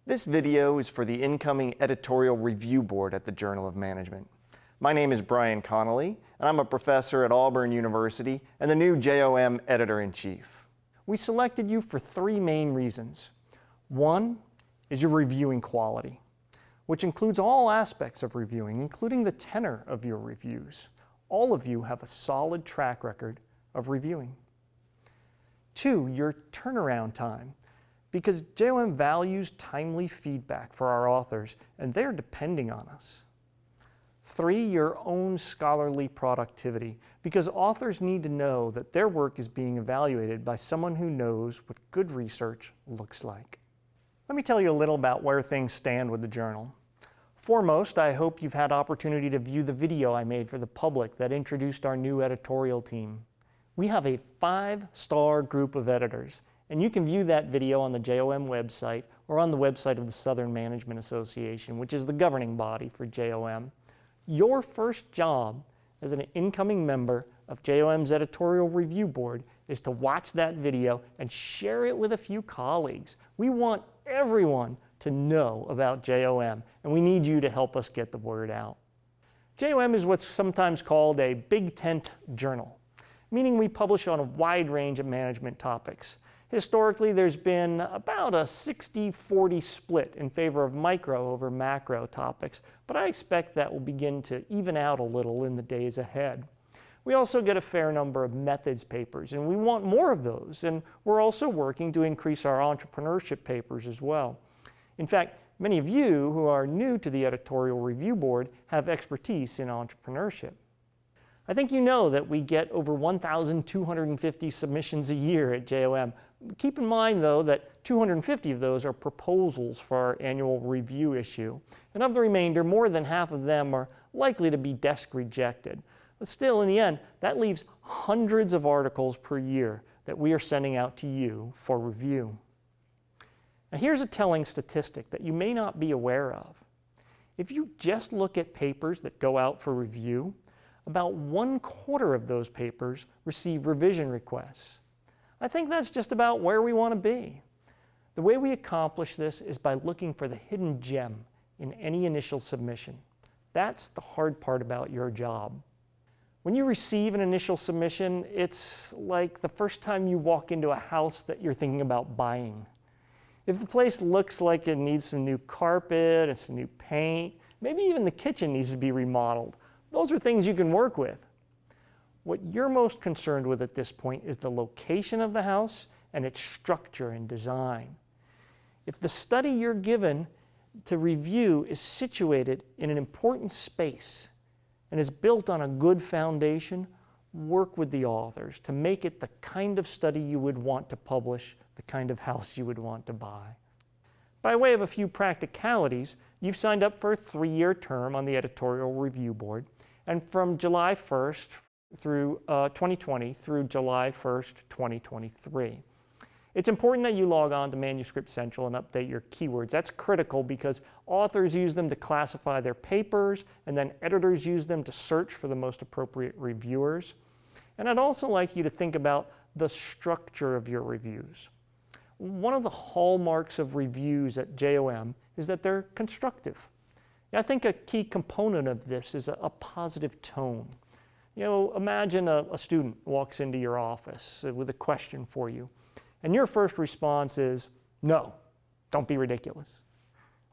This video is for the incoming editorial review board at the Journal of Management. My name is Brian Connolly, and I'm a professor at Auburn University and the new JOM Editor-in-Chief. We selected you for three main reasons. One is your reviewing quality, which includes all aspects of reviewing, including the tenor of your reviews. All of you have a solid track record of reviewing. Two, your turnaround time, because JOM values timely feedback for our authors, and they're depending on us. Three, your own scholarly productivity, because authors need to know that their work is being evaluated by someone who knows what good research looks like. Let me tell you a little about where things stand with the journal. Foremost, I hope you've had opportunity to view the video I made for the public that introduced our new editorial team. We have a 5-star group of editors, and you can view that video on the JOM website or on the website of the Southern Management Association, which is the governing body for JOM. Your first job as an incoming member of JOM's editorial review board is to watch that video and share it with a few colleagues. We want everyone to know about JOM, and we need you to help us get the word out. JOM is what's sometimes called a big tent journal, meaning we publish on a wide range of management topics. Historically, there's been about a 60-40 split in favor of micro over macro topics, but I expect that will begin to even out a little in the days ahead. We also get a fair number of methods papers, and we want more of those, and we're also working to increase our entrepreneurship papers as well. In fact, many of you who are new to the editorial review board have expertise in entrepreneurship. I think you know that we get over 1,250 submissions a year at JOM. Keep in mind, though, that 250 of those are proposals for our annual review issue. And of the remainder, more than half of them are likely to be desk rejected. But still, in the end, that leaves hundreds of articles per year that we are sending out to you for review. Now, here's a telling statistic that you may not be aware of. If you just look at papers that go out for review, about 1/4 of those papers receive revision requests. I think that's just about where we want to be. The way we accomplish this is by looking for the hidden gem in any initial submission. That's the hard part about your job. When you receive an initial submission, it's like the first time you walk into a house that you're thinking about buying. If the place looks like it needs some new carpet and some new paint, maybe even the kitchen needs to be remodeled, those are things you can work with. What you're most concerned with at this point is the location of the house and its structure and design. If the study you're given to review is situated in an important space and is built on a good foundation, work with the authors to make it the kind of study you would want to publish, the kind of house you would want to buy. By way of a few practicalities, you've signed up for a 3-year term on the editorial review board, and from July 1st through 2020 through July 1st, 2023. It's important that you log on to Manuscript Central and update your keywords. That's critical because authors use them to classify their papers, and then editors use them to search for the most appropriate reviewers. And I'd also like you to think about the structure of your reviews. One of the hallmarks of reviews at JOM is that they're constructive. I think a key component of this is a positive tone. You know, imagine a student walks into your office with a question for you, and your first response is, "No, don't be ridiculous."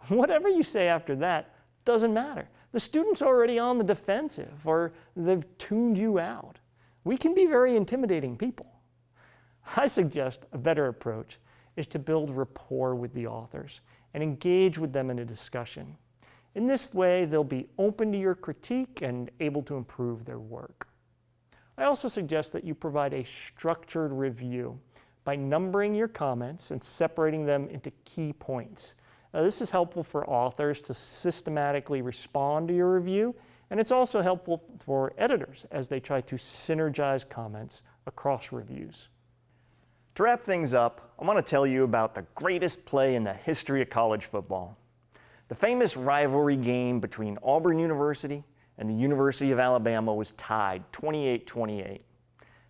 Whatever you say after that doesn't matter. The student's already on the defensive, or they've tuned you out. We can be very intimidating people. I suggest a better approach is to build rapport with the authors and engage with them in a discussion. In this way, they'll be open to your critique and able to improve their work. I also suggest that you provide a structured review by numbering your comments and separating them into key points. Now, this is helpful for authors to systematically respond to your review, and it's also helpful for editors as they try to synergize comments across reviews. To wrap things up, I want to tell you about the greatest play in the history of college football. The famous rivalry game between Auburn University and the University of Alabama was tied 28-28.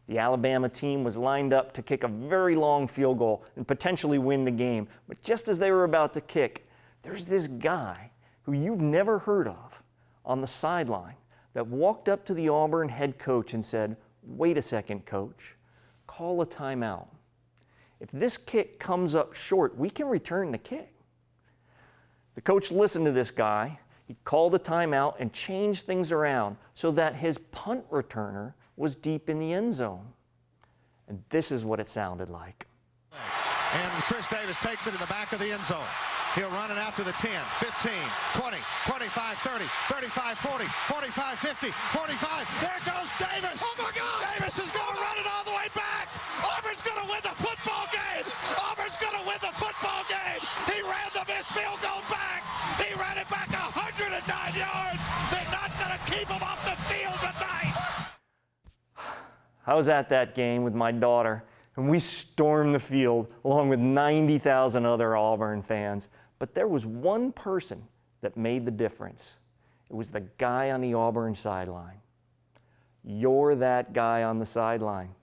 The Alabama team was lined up to kick a very long field goal and potentially win the game, but just as they were about to kick, there's this guy who you've never heard of on the sideline that walked up to the Auburn head coach and said, "Wait a second, coach, call a timeout. If this kick comes up short, we can return the kick." The coach listened to this guy. He called a timeout and changed things around so that his punt returner was deep in the end zone. And this is what it sounded like. And Chris Davis takes it in the back of the end zone. He'll run it out to the 10, 15, 20, 25, 30, 35, 40, 45, 50, 45. There goes Davis. Oh my God! Davis is going to run it all the way back. Auburn's going to win the football game. Auburn's going to win the football game. He ran the missed field goal back. He ran it back 109 yards. They're not going to keep him off the field tonight. I was at that game with my daughter, and we stormed the field along with 90,000 other Auburn fans. But there was one person that made the difference. It was the guy on the Auburn sideline. You're that guy on the sideline.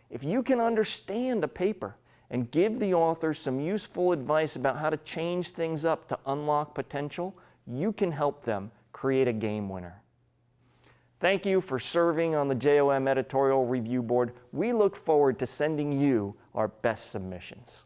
If you can understand a paper and give the authors some useful advice about how to change things up to unlock potential, you can help them create a game winner. Thank you for serving on the JOM Editorial Review Board. We look forward to sending you our best submissions.